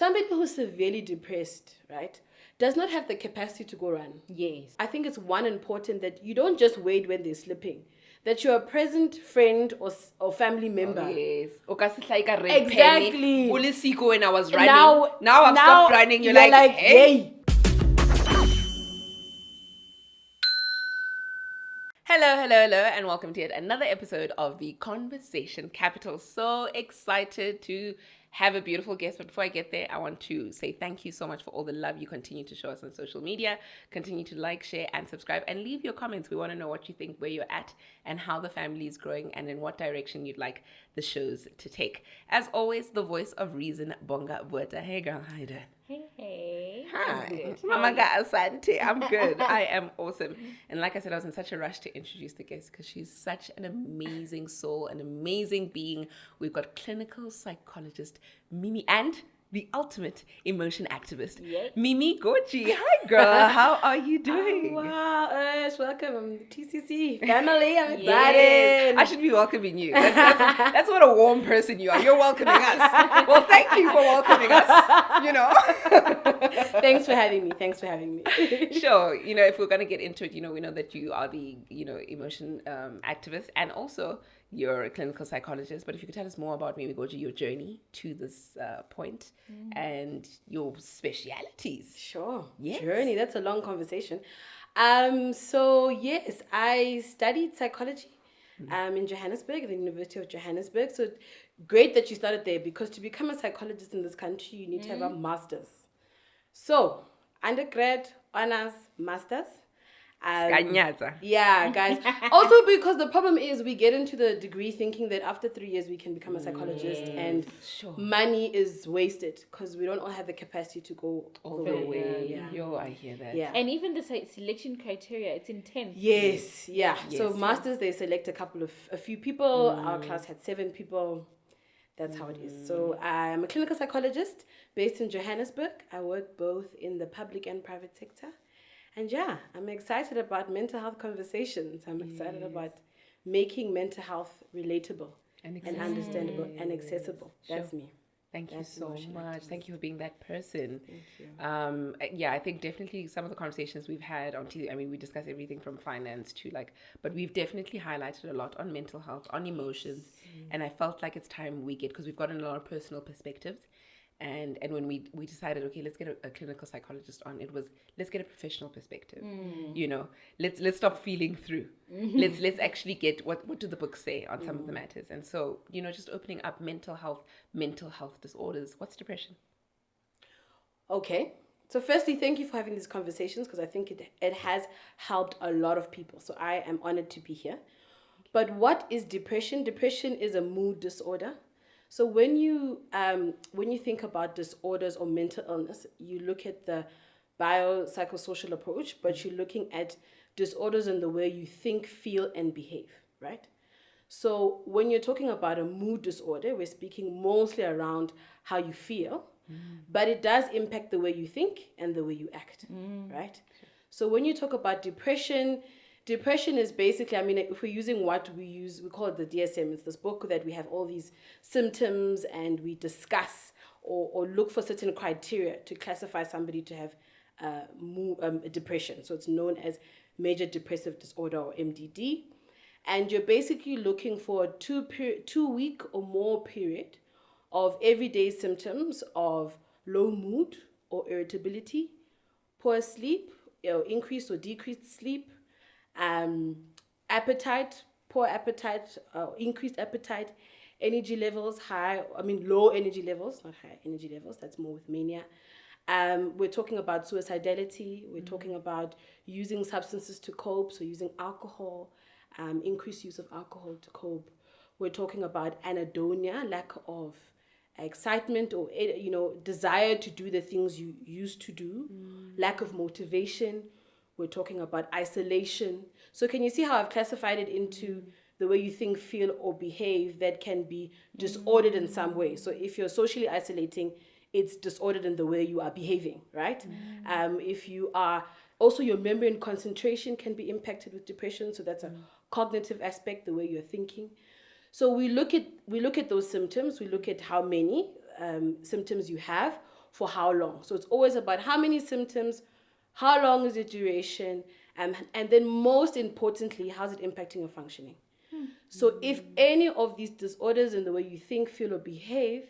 somebody who's severely depressed, right, does not have the capacity to go run. Yes. I think it's important that you don't just wait when they're slipping. That you're a present friend or family member. Oh, yes. Exactly. Ulisiko when I was running. Now I've stopped running. You're like, hey. Hello, and welcome to yet another episode of the Conversation Capital. So excited to have a beautiful guest, but before I get there, I want to say thank you so much for all the love you continue to show us on social media. Continue to like, share, and subscribe, and leave your comments. We want to know what you think, where you're at, and how the family is growing, and in what direction you'd like the shows to take. As always, the voice of reason, Bonga Buerta. Hey girl, how you doing? Hey. Hi. Mama Asante. I'm good. I am awesome. And like I said, I was in such a rush to introduce the guest because she's such an amazing soul, an amazing being. We've got clinical psychologist Mimi and the ultimate emotion activist, Mimi Godji. Hi, girl. How are you doing? Oh, wow, welcome. I'm TCC family. I'm excited. Yes. I should be welcoming you. That's what a warm person you are. You're welcoming us. Well, thank you for welcoming us. You know. Thanks for having me. Sure. You know, if we're going to get into it, you know, we know that you are the, emotion activist, and also you're a clinical psychologist. But if you could tell us more about Mimi Godji, your journey to this point, and your specialities. Sure. Yes. Journey. That's a long conversation. So yes, I studied psychology in Johannesburg, at the University of Johannesburg. So great that you started there, because to become a psychologist in this country, you need to have a master's. So undergrad, honors, master's. Yeah, guys. Also, because the problem is we get into the degree thinking that after 3 years we can become a psychologist, and money is wasted because we don't all have the capacity to go all the way. Yo, I hear that. Yeah. And even the selection criteria, it's intense. Yes, yeah. So masters, they select a few people. Our class had 7 people. That's how it is. So I'm a clinical psychologist based in Johannesburg. I work both in the public and private sector. And yeah, I'm excited about mental health conversations. I'm excited about making mental health relatable and understandable and accessible. That's me. Thank you so much. Thank you for being that person. Thank you. I think definitely some of the conversations we've had on TV, I mean, we discuss everything from finance to but we've definitely highlighted a lot on mental health, on emotions. And I felt like it's time because we've gotten a lot of personal perspectives. And when we decided, okay, let's get a clinical psychologist on, it was, let's get a professional perspective. You know, let's stop feeling through. Let's actually get what do the books say on some of the matters. And so, just opening up mental health disorders. What's depression? Okay. So firstly, thank you for having these conversations, because I think it has helped a lot of people. So I am honored to be here. But what is depression? Depression is a mood disorder. So when you think about disorders or mental illness, you look at the biopsychosocial approach, but you're looking at disorders in the way you think, feel, and behave, right? So when you're talking about a mood disorder, we're speaking mostly around how you feel, but it does impact the way you think and the way you act, right? So when you talk about depression is basically, I mean, if we're using what we use, we call it the DSM. It's this book that we have all these symptoms and we discuss or look for certain criteria to classify somebody to have depression. So it's known as major depressive disorder, or MDD. And you're basically looking for a 2-week or more period of everyday symptoms of low mood or irritability, poor sleep, increased or decreased sleep, appetite, poor appetite, increased appetite, energy levels low energy levels, not high energy levels. That's more with mania. We're talking about suicidality. We're talking about using substances to cope, so using alcohol, increased use of alcohol to cope. We're talking about anhedonia, lack of excitement or desire to do the things you used to do, lack of motivation. We're talking about isolation. So can you see how I've classified it into the way you think, feel, or behave that can be disordered in some way? So if you're socially isolating, it's disordered in the way you are behaving, right? If you are, also your memory and concentration can be impacted with depression. So that's a cognitive aspect, the way you're thinking. So we look at those symptoms. We look at how many symptoms you have. for how long. So it's always about how many symptoms, how long is the duration, and then most importantly, how's it impacting your functioning. So if any of these disorders in the way you think, feel, or behave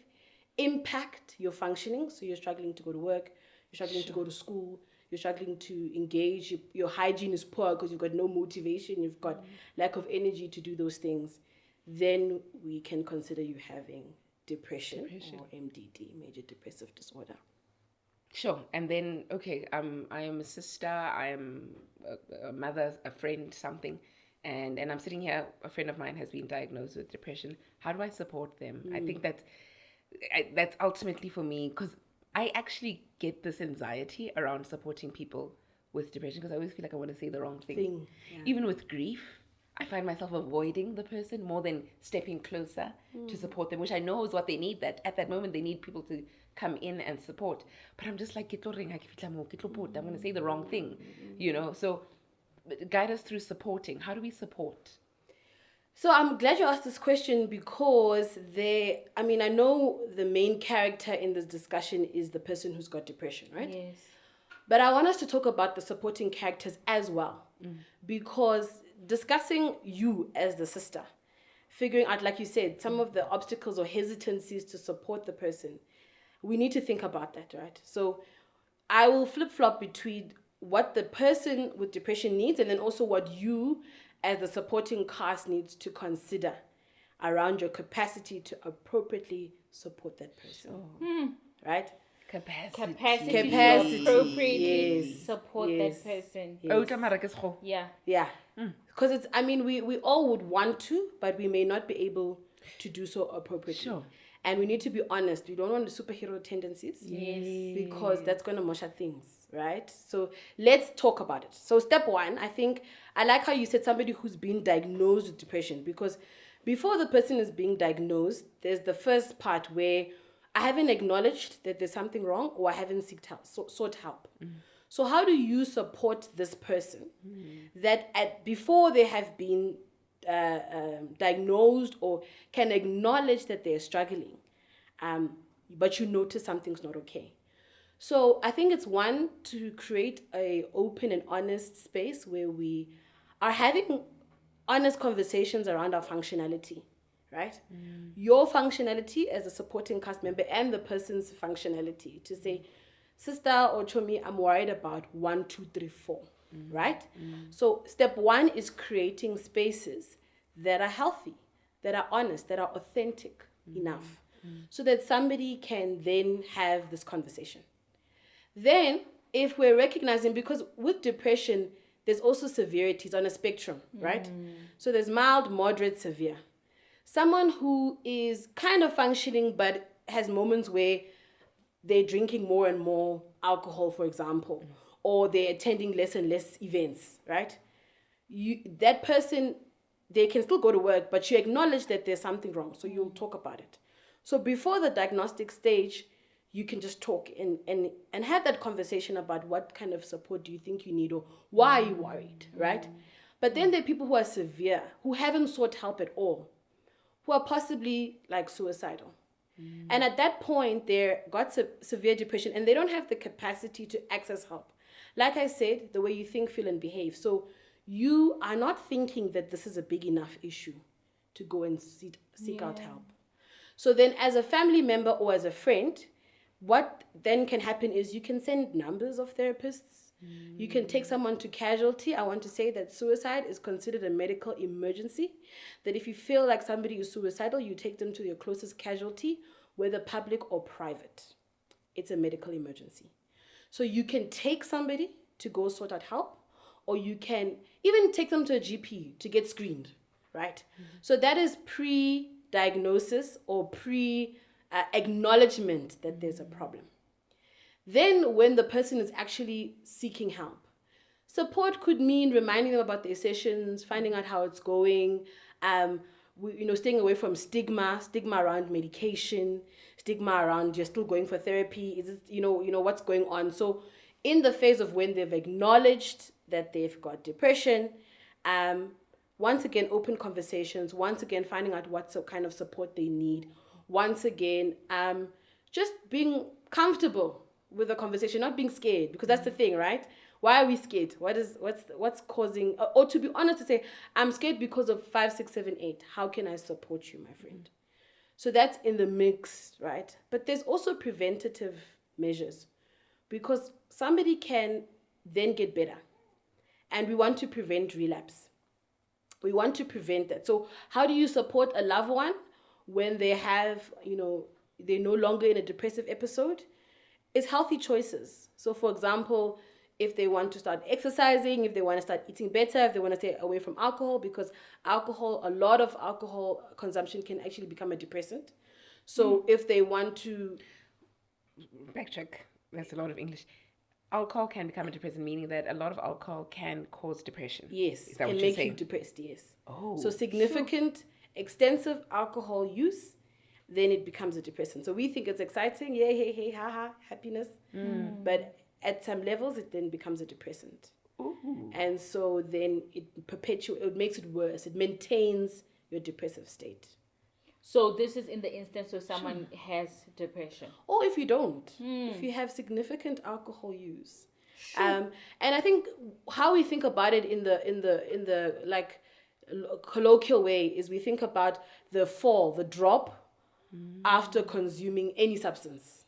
impact your functioning, so you're struggling to go to work, you're struggling to go to school, you're struggling to engage, your hygiene is poor because you've got no motivation, you've got lack of energy to do those things, then we can consider you having depression. Or MDD, major depressive disorder. Sure. And then, okay, I am a sister, I am a mother, a friend, something. And I'm sitting here, a friend of mine has been diagnosed with depression. How do I support them? I think that's ultimately for me, because I actually get this anxiety around supporting people with depression, because I always feel like I want to say the wrong thing. Even with grief, I find myself avoiding the person more than stepping closer to support them, which I know is what they need. That at that moment they need people to come in and support. But I'm just like, I'm going to say the wrong thing, So guide us through supporting. How do we support? So I'm glad you asked this question, because I know the main character in this discussion is the person who's got depression, right? Yes. But I want us to talk about the supporting characters as well, because discussing you as the sister, figuring out, like you said, some of the obstacles or hesitancies to support the person, we need to think about that, right? So I will flip-flop between what the person with depression needs and then also what you as the supporting cast needs to consider around your capacity to appropriately support that person. Right? Capacity Capacity. to appropriately Yes. support Yes. that person. Yes. Yeah. Because we all would want to, but we may not be able to do so appropriately. Sure. And we need to be honest. We don't want the superhero tendencies. Yes. Because that's going to mush up things, right? So let's talk about it. So step one, I like how you said somebody who's been diagnosed with depression, because before the person is being diagnosed, there's the first part where I haven't acknowledged that there's something wrong, or I haven't sought help. So how do you support this person that before they have been diagnosed or can acknowledge that they're struggling, but you notice something's not okay? So I think it's one, to create a open and honest space where we are having honest conversations around our functionality, right? Your functionality as a supporting cast member and the person's functionality, to say, sister or chomi, I'm worried about 1, 2, 3, 4, right? So step one is creating spaces that are healthy, that are honest, that are authentic enough, so that somebody can then have this conversation. Then, if we're recognizing, because with depression, there's also severities on a spectrum, right? So there's mild, moderate, severe. Someone who is kind of functioning but has moments where they're drinking more and more alcohol, for example, or they're attending less and less events, right? That person, they can still go to work, but you acknowledge that there's something wrong, so you'll talk about it. So before the diagnostic stage, you can just talk and have that conversation about what kind of support do you think you need, or why are you worried, right? But then there are people who are severe, who haven't sought help at all, who are possibly like suicidal. And at that point, they've got severe depression and they don't have the capacity to access help. Like I said, the way you think, feel, and behave. So you are not thinking that this is a big enough issue to go and seek out help. So then as a family member or as a friend, what then can happen is you can send numbers of therapists. You can take someone to casualty. I want to say that suicide is considered a medical emergency. That if you feel like somebody is suicidal, you take them to your closest casualty, whether public or private. It's a medical emergency. So you can take somebody to go sort out help, or you can even take them to a GP to get screened, right? So that is pre-diagnosis or acknowledgement that there's a problem. Then when the person is actually seeking help, support could mean reminding them about their sessions, finding out how it's going, staying away from stigma around medication, stigma around you're still going for therapy, is it, what's going on. So in the phase of when they've acknowledged that they've got depression, once again, open conversations, once again, finding out what kind of support they need, once again, just being comfortable with the conversation, not being scared, because that's the thing, right? Why are we scared? What's causing? Or to be honest, to say I'm scared because of 5, 6, 7, 8. How can I support you, my friend? So that's in the mix, right? But there's also preventative measures, because somebody can then get better, and we want to prevent relapse. We want to prevent that. So how do you support a loved one when they have, they're no longer in a depressive episode? It's healthy choices. So for example, if they want to start exercising, if they want to start eating better, if they want to stay away from alcohol, because a lot of alcohol consumption can actually become a depressant. So if they want to... Backtrack, that's a lot of English. Alcohol can become a depressant, meaning that a lot of alcohol can cause depression. Yes, Is that can what you're make you saying? depressed, yes. Oh, So significant, extensive alcohol use, then it becomes a depressant. So we think it's exciting, yeah, hey, hey, ha, ha, happiness. But at some levels, it then becomes a depressant. Ooh. And so then it makes it worse. It maintains your depressive state. So this is in the instance where someone has depression. Or if you don't, if you have significant alcohol use. And I think how we think about it in the like colloquial way is we think about the fall, the drop after consuming any substance.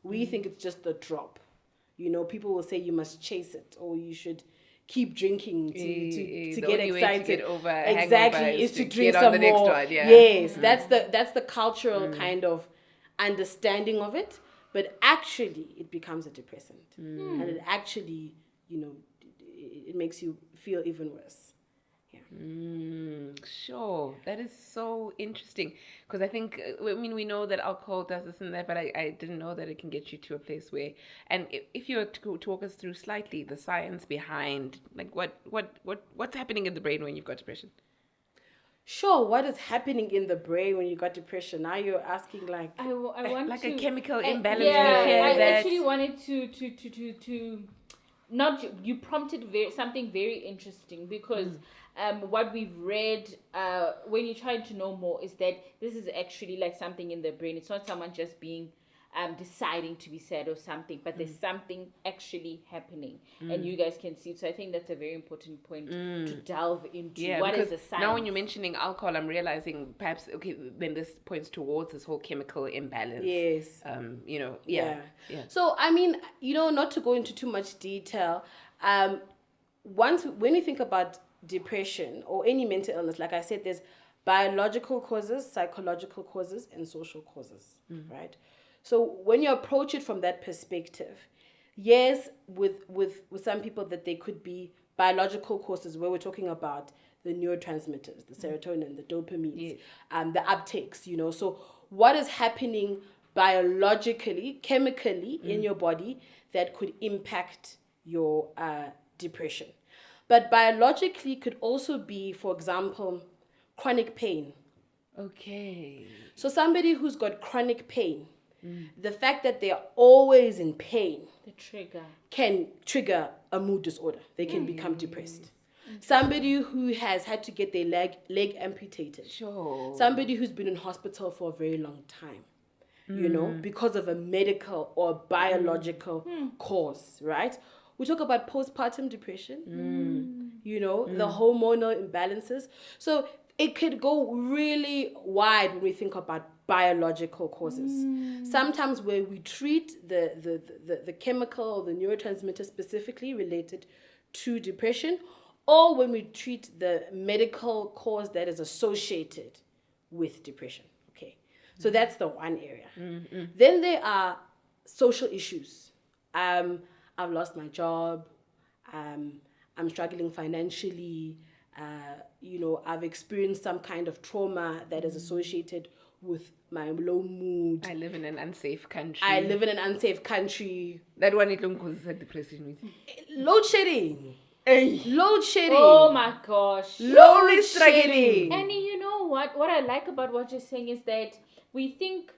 We think it's just the drop. People will say you must chase it, or you should keep drinking to The get only way excited. to get over a Exactly, hangover is to drink get on some the next more. one, yeah. Yes, that's the cultural kind of understanding of it. But actually, it becomes a depressant, and it actually, it makes you feel even worse. Sure, that is so interesting, because I think we know that alcohol does this and that, but I didn't know that it can get you to a place where, and if you were to talk us through slightly the science behind, like what's happening in the brain when you've got depression. Sure, What is happening in the brain when you got depression? Now you're asking like I want like to, a chemical imbalance. Yeah, we hear I that. actually wanted to not you prompted something very interesting, because what we've read when you're trying to know more is that this is actually like something in the brain. It's not someone just being deciding to be sad or something, but there's something actually happening, and you guys can see it. So I think that's a very important point to delve into. What is the science? Now when you're mentioning alcohol, I'm realizing perhaps then this points towards this whole chemical imbalance. yes. Yeah. So I mean, not to go into too much detail, when you think about depression or any mental illness, like I said, there's biological causes, psychological causes, and social causes, right? So when you approach it from that perspective, yes, with some people that they could be biological causes where we're talking about the neurotransmitters, the serotonin, the dopamine, the uptakes, So what is happening biologically, chemically in your body that could impact your depression? But biologically could also be, for example, chronic pain. Okay. So somebody who's got chronic pain, the fact that they are always in pain the trigger can trigger a mood disorder. They can become depressed. Somebody who has had to get their leg amputated. Sure. Somebody who's been in hospital for a very long time, because of a medical or biological cause, right? We talk about postpartum depression, the hormonal imbalances. So it could go really wide when we think about biological causes. Sometimes where we treat the chemical, the neurotransmitter specifically related to depression, or when we treat the medical cause that is associated with depression. Okay, so that's the one area. Then there are social issues. I've lost my job. I'm struggling financially. I've experienced some kind of trauma that is associated with my low mood. I live in an unsafe country. That one it don't cause depression with. Load shedding. Load shedding. Oh my gosh. Load shedding. And you know what I like about what you're saying is that we think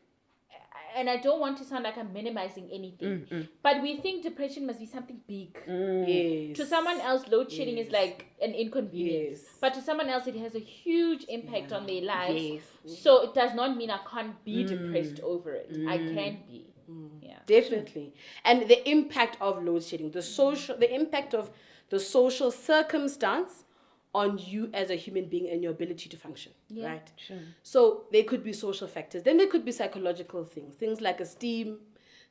and I don't want to sound like I'm minimizing anything, but we think depression must be something big. Yes. To someone else, load shedding is like an inconvenience. Yes. But to someone else, it has a huge impact on their lives. Yes. So it does not mean I can't be depressed over it. I can be. Yeah. Definitely. And the impact of load shedding, the impact of the social circumstance on you as a human being and your ability to function, right? Sure. So there could be social factors. Then there could be psychological things like esteem,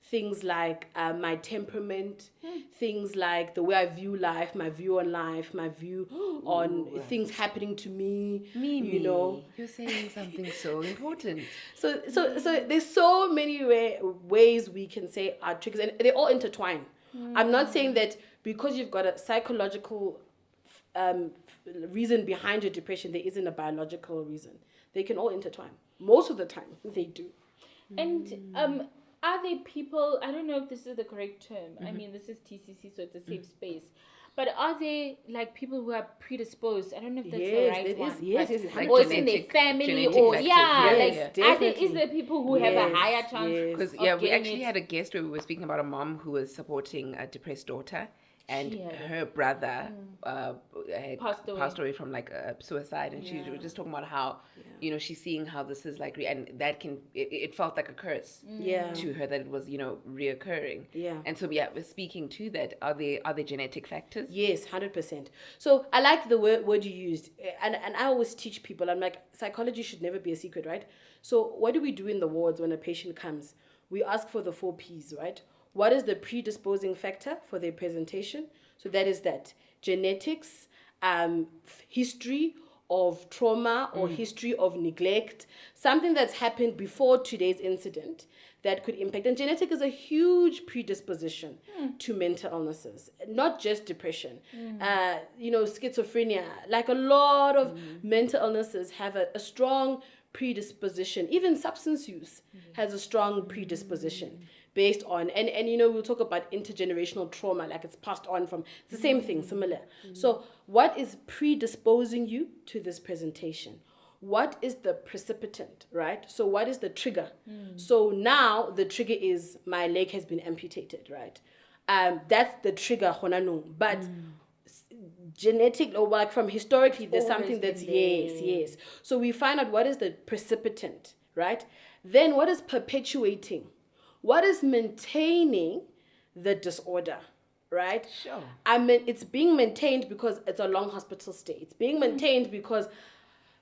things like my temperament, things like the way I view life, my view on life, my view on things happening to me, Mimi, you know. you're saying something so important. So there's so many ways we can say our triggers, and they all intertwine. I'm not saying that because you've got a psychological reason behind your depression, there isn't a biological reason. They can all intertwine. Most of the time, they do. And are there people, I don't know if this is the correct term. I mean, this is TCC, so it's a safe space. But are there like people who are predisposed? I don't know if that's the right one. Yes, Like or it's in their family, genetic or factors. is there people who have a higher chance? Because of we getting actually had a guest where we were speaking about a mom who was supporting a depressed daughter, and her brother had passed away from like a suicide, and she was just talking about how she's seeing how this is like and that can it felt like a curse to her that it was reoccurring. And so we're speaking to that. Are there genetic factors? Yes, 100%. So I like the word you used, and I always teach people, I'm like, psychology should never be a secret, right? So what do we do in the wards when a patient comes? We ask for the 4 Ps, right? What is the predisposing factor for their presentation? So that is that genetics, history of trauma or history of neglect, something that's happened before today's incident that could impact. And genetic is a huge predisposition to mental illnesses, not just depression. Schizophrenia, like a lot of mental illnesses have a strong predisposition. Even substance use has a strong predisposition based on, and we'll talk about intergenerational trauma, like it's passed on from, it's the same thing, similar. So what is predisposing you to this presentation? What is the precipitant, right? So what is the trigger? So now the trigger is my leg has been amputated, right? That's the trigger, but genetic, or like from historically, there's something that's yes. So we find out what is the precipitant, right? Then what is perpetuating? What is maintaining the disorder, right? Sure. I mean, it's being maintained because it's a long hospital stay. It's being maintained because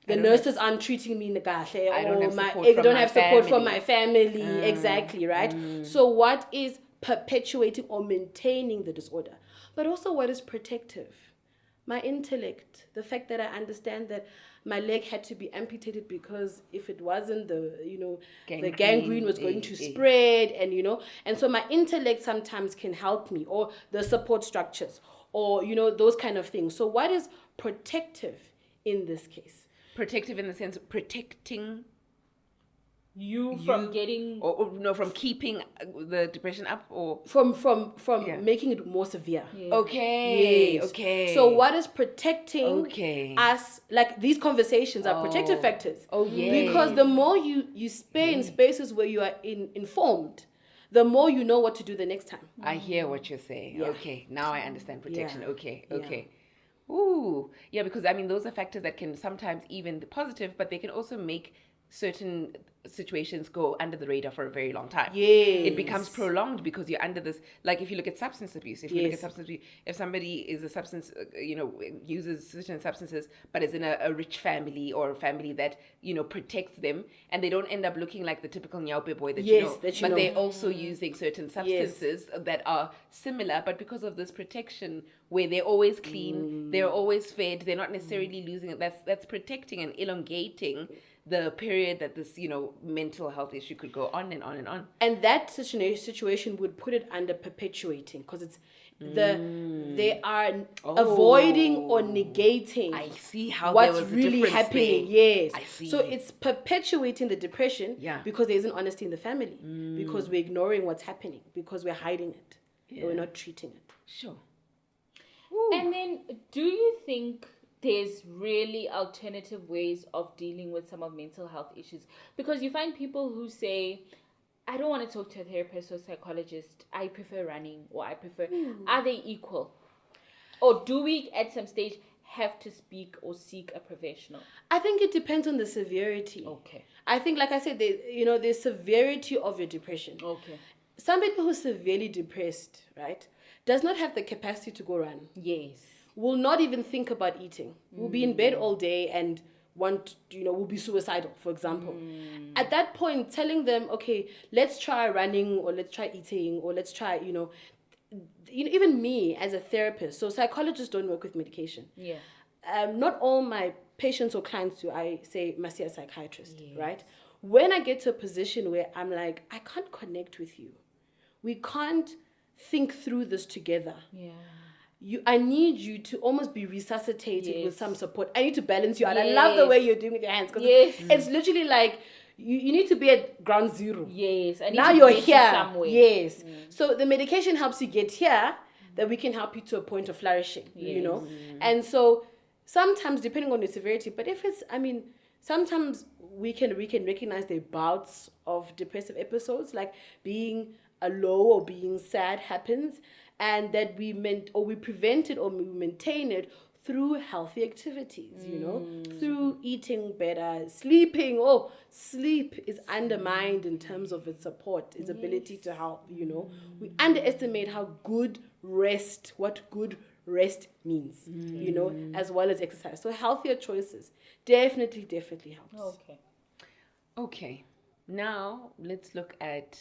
the nurses aren't treating me negahle, I don't have support from my family. Exactly, right? So what is perpetuating or maintaining the disorder? But also what is protective? My intellect, the fact that I understand that my leg had to be amputated because if it wasn't, the gangrene was going to spread, and so my intellect sometimes can help me, or the support structures, or those kind of things. So what is protective in this case? Protective in the sense of protecting you from getting, or from keeping the depression up, or from making it more severe. Okay. Yes. Okay. So what is protecting us? Like these conversations are protective factors. Oh yeah. Because the more you stay in spaces where you are informed, the more you know what to do the next time. I hear what you're saying. Okay, now I understand protection. Okay. Yeah. Ooh, yeah, because I mean those are factors that can sometimes even be positive, but they can also make certain situations go under the radar for a very long time. Yes. It becomes prolonged because you're under this, like if you look at substance abuse, if somebody is a substance, uses certain substances, but is in a rich family or a family that, protects them, and they don't end up looking like the typical nyaupe boy that but they're also using certain substances that are similar, but because of this protection where they're always clean, they're always fed, they're not necessarily losing it, that's protecting and elongating the period that this, mental health issue could go on and on and on. And that situation would put it under perpetuating, because it's they are avoiding or negating. I see how what's there was really happening. Yes, I see. So it's perpetuating the depression because there isn't honesty in the family, because we're ignoring what's happening, because we're hiding it, and we're not treating it. Sure. And then, do you think there's really alternative ways of dealing with some of mental health issues? Because you find people who say, I don't want to talk to a therapist or psychologist. I prefer running, or I prefer. Are they equal, or do we at some stage have to speak or seek a professional? I think it depends on the severity. Okay. I think, like I said, the severity of your depression. Okay. Somebody who's severely depressed, right, does not have the capacity to go run. Yes. Will not even think about eating. Will be in bed all day and will be suicidal, for example. At that point, telling them, okay, let's try running, or let's try eating, or let's try, even me as a therapist. So psychologists don't work with medication. Yeah. Not all my patients or clients do I say must see a psychiatrist, right? When I get to a position where I'm like, I can't connect with you, we can't think through this together. Yeah. I need you to almost be resuscitated with some support. I need to balance you out. I Yes. love the way you're doing with your hands, because it's literally like you need to be at ground zero. Yes. Now you're get here. somewhere. Yes. So the medication helps you get here, that we can help you to a point of flourishing, And so sometimes, depending on the severity, but if it's, sometimes we can recognize the bouts of depressive episodes, like being a low or being sad happens, and that we prevent it or we maintain it through healthy activities, through eating better, sleeping. Oh, sleep is undermined in terms of its support, its ability to help, We underestimate what good rest means, as well as exercise. So healthier choices definitely helps. Okay. Now let's look at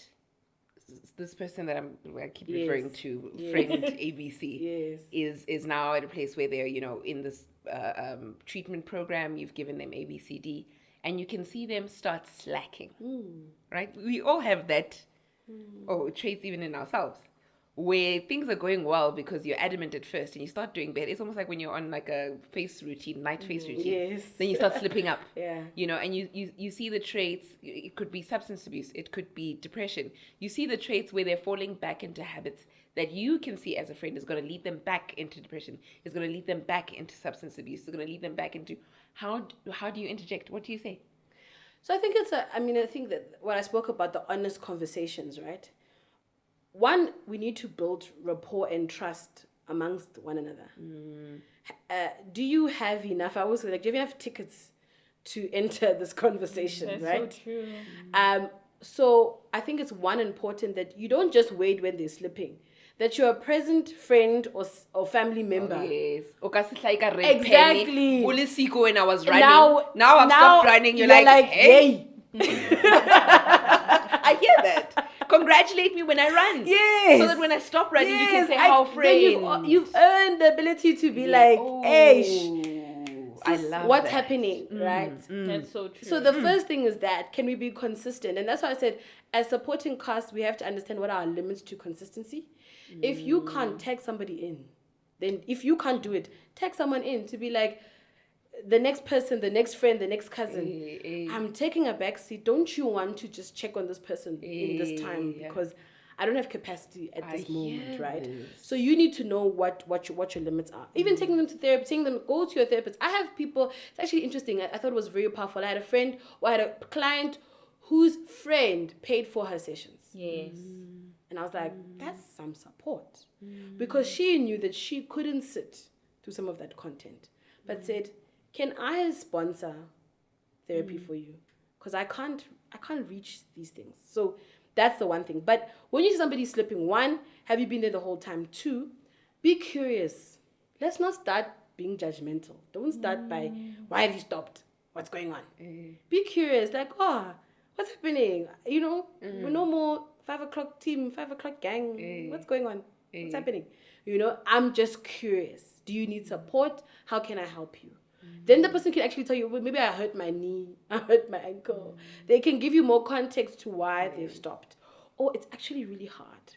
this person that I keep referring to, friend ABC, is now at a place where they're, in this treatment program. You've given them ABCD, and you can see them start slacking, right? We all have that, traits even in ourselves, where things are going well because you're adamant at first and you start doing better. It's almost like when you're on like a night face routine. Then you start slipping up. And you see the traits. It could be substance abuse. It could be depression. You see the traits where they're falling back into habits that you can see as a friend is going to lead them back into depression, is going to lead them back into substance abuse, is going to lead them back into... How do you interject? What do you say? So I think I think that when I spoke about the honest conversations, right? One, we need to build rapport and trust amongst one another. Do you have enough? I always say, do you have enough tickets to enter this conversation, That's right? so true. So I think it's important that you don't just wait when they're slipping. That you're a present friend or family member. Yes. Exactly. When I was running. Now I've stopped running. You're like, hey. I hear that. Congratulate me when I run. Yes. So that when I stop running, you can say, how friend. You've earned the ability to be hey, I love what's that. happening, right? That's so true. So the first thing is that, can we be consistent? And that's why I said, as supporting cast, we have to understand what are our limits to consistency. If you can't tag somebody in, then if you can't do it, tag someone in to be like, the next person, the next friend, the next cousin, I'm taking a backseat. Don't you want to just check on this person in this time? Because I don't have capacity at this moment, right? So you need to know what your limits are. Even taking them to therapy, saying them, go to your therapist. I have people, it's actually interesting. I thought it was very powerful. I had a friend, or I had a client whose friend paid for her sessions. Yes. And I was like, that's some support. Because she knew that she couldn't sit through some of that content, but said, can I sponsor therapy for you? Because I can't reach these things. So that's the one thing. But when you see somebody slipping, one, have you been there the whole time? Two, be curious. Let's not start being judgmental. Don't start by, why have you stopped? What's going on? Be curious, like, what's happening? We're no more 5 o'clock team, 5 o'clock gang. What's going on? What's happening? I'm just curious. Do you need support? How can I help you? Then the person can actually tell you, well, maybe I hurt my knee, I hurt my ankle. They can give you more context to why they've stopped. Or it's actually really hard.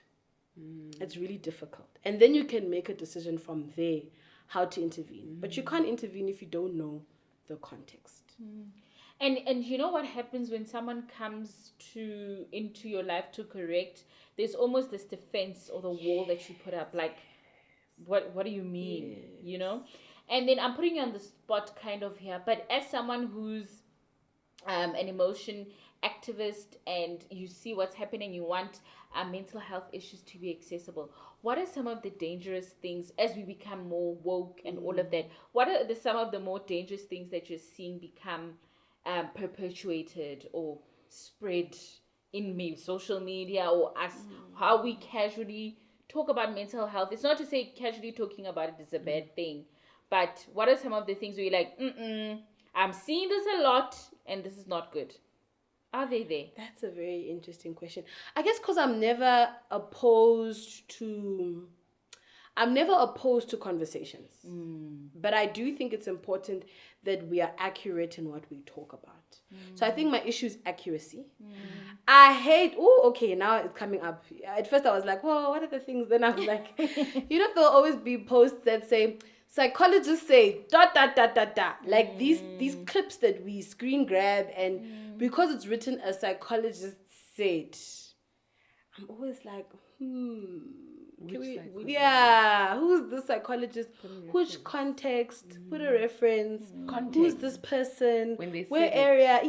It's really difficult. And then you can make a decision from there how to intervene. But you can't intervene if you don't know the context. And you know what happens when someone comes into your life to correct? There's almost this defense or the wall that you put up. Like, what do you mean? Yes. And then I'm putting you on the spot kind of here. But as someone who's an emotion activist and you see what's happening, you want mental health issues to be accessible. What are some of the dangerous things as we become more woke and all of that? What are some of the more dangerous things that you're seeing become perpetuated or spread in maybe social media or us? How we casually talk about mental health. It's not to say casually talking about it is a bad thing, but what are some of the things where you're like, I'm seeing this a lot and this is not good? Are they there? That's a very interesting question. I guess because I'm never opposed to conversations. But I do think it's important that we are accurate in what we talk about. So I think my issue is accuracy. I hate, now it's coming up. At first I was like, whoa, what are the things? Then I was like, there'll always be posts that say, psychologists say, ... Like these clips that we screen grab, and because it's written a psychologist said, I'm always like, who's the psychologist? Which context? Put a reference. Who's this person? When they Where said area?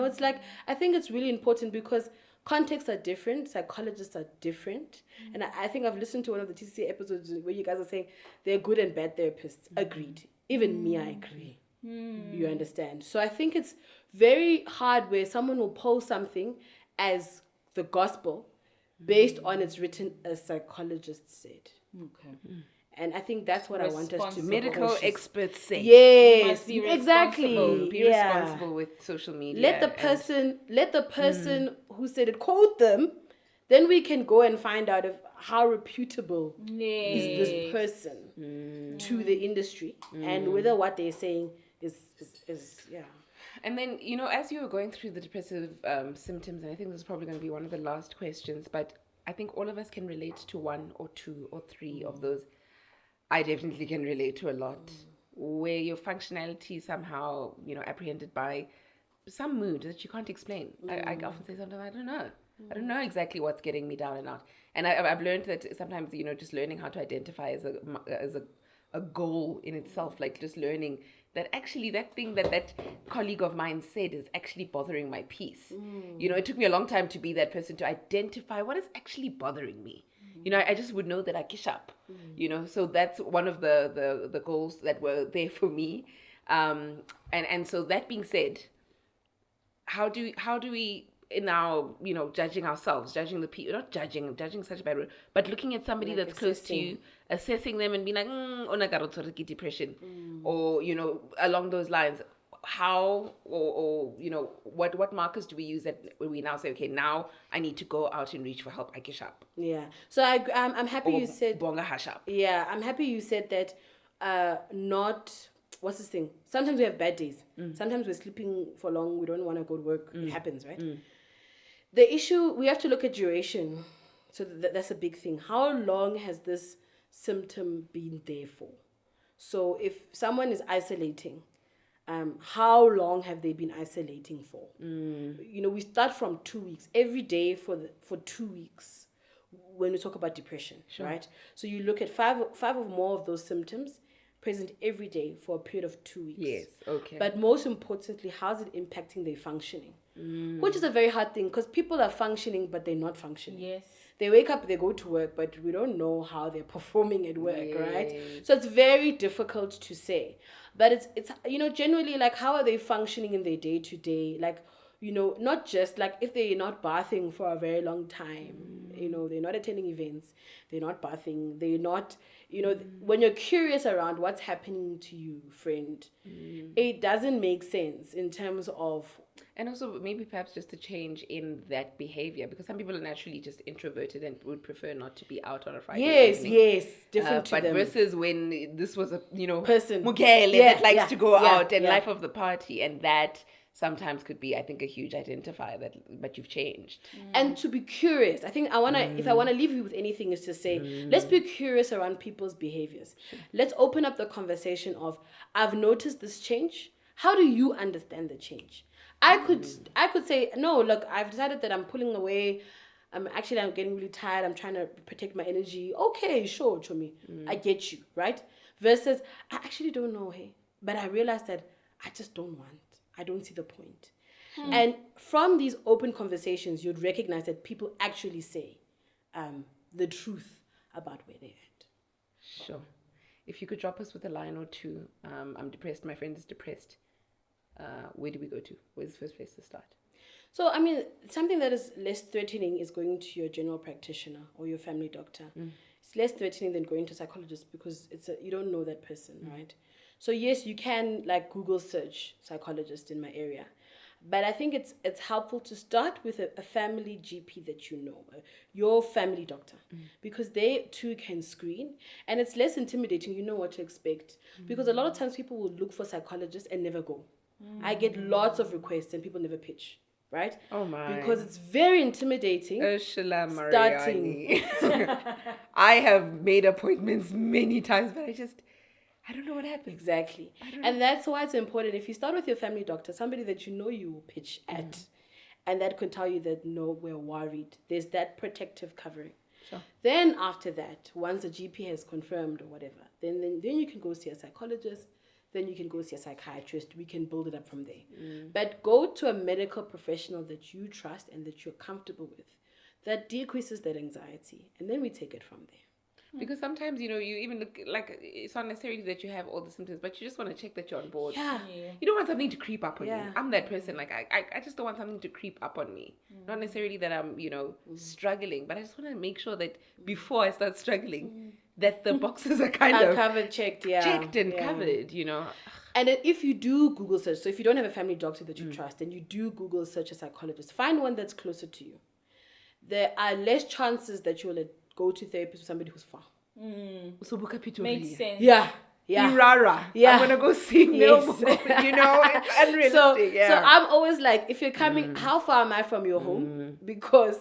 It's like, I think it's really important because contexts are different, psychologists are different. And I think I've listened to one of the TCC episodes where you guys are saying they're good and bad therapists. Agreed. Even me, I agree. You understand? So I think it's very hard where someone will post something as the gospel based on it's written a psychologist said. Okay. And I think that's what I want us to be medical cautious. experts say. Yes, Be exactly. Be responsible with social media. Let the person who said it quote them, then we can go and find out how reputable is this person to the industry and whether what they're saying is. And then, as you were going through the depressive symptoms, and I think this is probably going to be one of the last questions, but I think all of us can relate to one or two or three of those. I definitely can relate to a lot, where your functionality is somehow, apprehended by some mood that you can't explain. I often say sometimes, I don't know. I don't know exactly what's getting me down and out. And I've learned that sometimes, just learning how to identify as a goal in itself, like just learning that actually that thing that colleague of mine said is actually bothering my peace. It took me a long time to be that person to identify what is actually bothering me. I just would know that I kish up, so that's one of the goals that were there for me. And so that being said, how do we in our, judging ourselves, judging the people, not judging such a bad word, but looking at somebody like that's close to you, assessing them and being like, depression, or, along those lines, how, or what markers do we use that we now say, okay, now I need to go out and reach for help, I kish up. Yeah. So I'm happy you said, bonga hash up. Yeah, I'm happy you said that, what's this thing? Sometimes we have bad days. Sometimes we're sleeping for long. We don't want to go to work. It happens, right? The issue, we have to look at duration. So that's a big thing. How long has this symptom been there for? So if someone is isolating, how long have they been isolating for? We start from 2 weeks. Every day for 2 weeks when we talk about depression, right? So you look at five or more of those symptoms present every day for a period of 2 weeks. Yes, okay. But most importantly, how's it impacting their functioning? Which is a very hard thing because people are functioning, but they're not functioning. Yes. They wake up, they go to work, but we don't know how they're performing at work, right? So it's very difficult to say. But it's generally like, how are they functioning in their day to day? Like, not just like if they're not bathing for a very long time, they're not attending events, they're not bathing, they're not, when you're curious around what's happening to you, friend, it doesn't make sense in terms of. And also maybe perhaps just a change in that behavior, because some people are naturally just introverted and would prefer not to be out on a Friday evening. Yes, different to but them. Versus when this was a, person Mugele that likes to go out and life of the party, and that sometimes could be, I think, a huge identifier but you've changed. And to be curious. I think if I want to leave you with anything is to say, let's be curious around people's behaviors. Let's open up the conversation of, I've noticed this change. How do you understand the change? I could say, no, look, I've decided that I'm pulling away. I'm getting really tired. I'm trying to protect my energy. Okay, sure, Chomi. I get you, right? Versus, I actually don't know, hey. But I realized that I just don't want. I don't see the point. And from these open conversations, you'd recognize that people actually say the truth about where they're at. Sure. If you could drop us with a line or two, I'm depressed, my friend is depressed. Where do we go to? Where's the first place to start? So, I mean, something that is less threatening is going to your general practitioner or your family doctor. It's less threatening than going to a psychologist because you don't know that person, right? So, yes, you can like Google search psychologist in my area. But I think it's helpful to start with a family GP that you know, your family doctor, because they too can screen, and it's less intimidating. You know what to expect, because a lot of times people will look for psychologists and never go. I get lots of requests and people never pitch, right? Oh my. Because it's very intimidating. Ursula Starting. Mariani. I have made appointments many times, but I don't know what happens. Exactly. And that's why it's important. If you start with your family doctor, somebody that you know you will pitch at, and that could tell you that, no, we're worried. There's that protective covering. Sure. Then after that, once the GP has confirmed or whatever, then you can go see a psychologist, then you can go see a psychiatrist. We can build it up from there. But go to a medical professional that you trust and that you're comfortable with. That decreases that anxiety. And then we take it from there. Because sometimes, you even look like it's not necessarily that you have all the symptoms, but you just want to check that you're on board. Yeah. You don't want something to creep up on you. Yeah. I'm that person. Like, I just don't want something to creep up on me. Not necessarily that I'm, struggling, but I just want to make sure that before I start struggling, that the boxes are kind of covered, checked, checked and covered, And then if you do Google search, so if you don't have a family doctor that you trust, and you do Google search a psychologist, find one that's closer to you. There are less chances that you will go to therapist with somebody who's far. So Makes sense. Yeah. Irara. Yeah. I'm gonna go see Milmo. Yes. It's unrealistic. So I'm always like, if you're coming, how far am I from your home? Because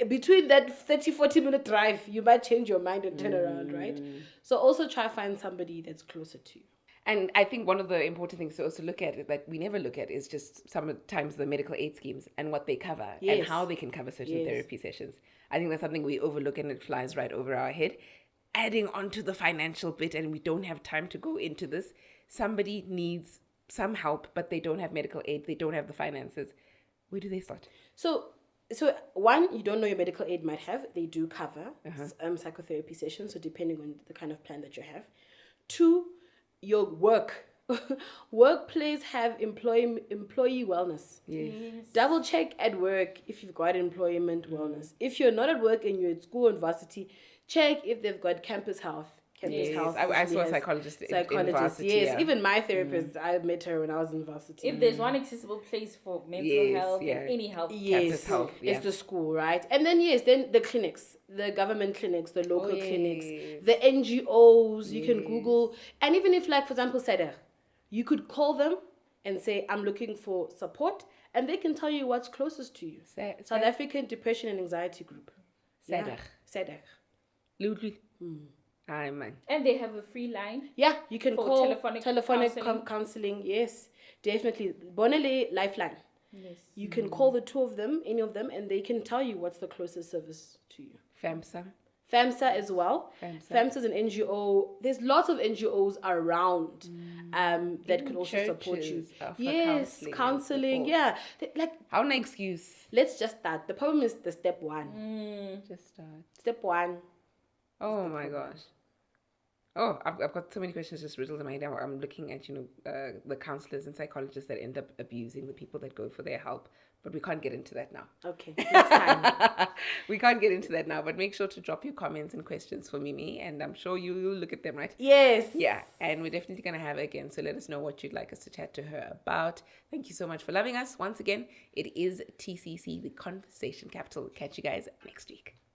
between that 30-40 minute drive, you might change your mind and turn around, right? So also try to find somebody that's closer to you. And I think one of the important things to also look at that we never look at is just sometimes the medical aid schemes and what they cover and how they can cover certain therapy sessions. I think that's something we overlook and it flies right over our head. Adding on to the financial bit, and we don't have time to go into this, somebody needs some help, but they don't have medical aid, they don't have the finances. Where do they start? So one, you don't know your medical aid might have. They do cover psychotherapy sessions, so depending on the kind of plan that you have. Two, your workplace have employee wellness. Yes. Double check at work if you've got employment wellness. If you're not at work and you're at school and varsity, check if they've got campus health. I saw a psychologist in varsity. Yes, yeah. even my therapist, I met her when I was in varsity. If there's one accessible place for mental health and any health, campus health, it's the school, right? And then then the clinics, the government clinics, the local clinics, the NGOs. You can Google, and even if, like, for example, SEDER, you could call them and say, I'm looking for support, and they can tell you what's closest to you. South African Depression and Anxiety Group. SEDER. SEDER. Ludwig. Hi, man. and they have a free line. Yeah, you can For call telephonic counseling. Yes, definitely. Bonele Lifeline. Yes. You can call the two of them, any of them, and they can tell you what's the closest service to you. FAMSA. FAMSA as well. FAMSA is an NGO. There's lots of NGOs around that can also support you. Yes, counseling. Yeah. How an excuse. Let's just start. The problem is the step one. Just start. Step one. Oh my gosh. Oh, I've got so many questions just riddled in my head. I'm looking at, the counselors and psychologists that end up abusing the people that go for their help. But we can't get into that now. Okay, next time. We can't get into that now, but make sure to drop your comments and questions for Mimi, and I'm sure you'll look at them, right? Yes. Yeah, and we're definitely going to have her again, so let us know what you'd like us to chat to her about. Thank you so much for loving us. Once again, it is TCC, the Conversation Capital. Catch you guys next week.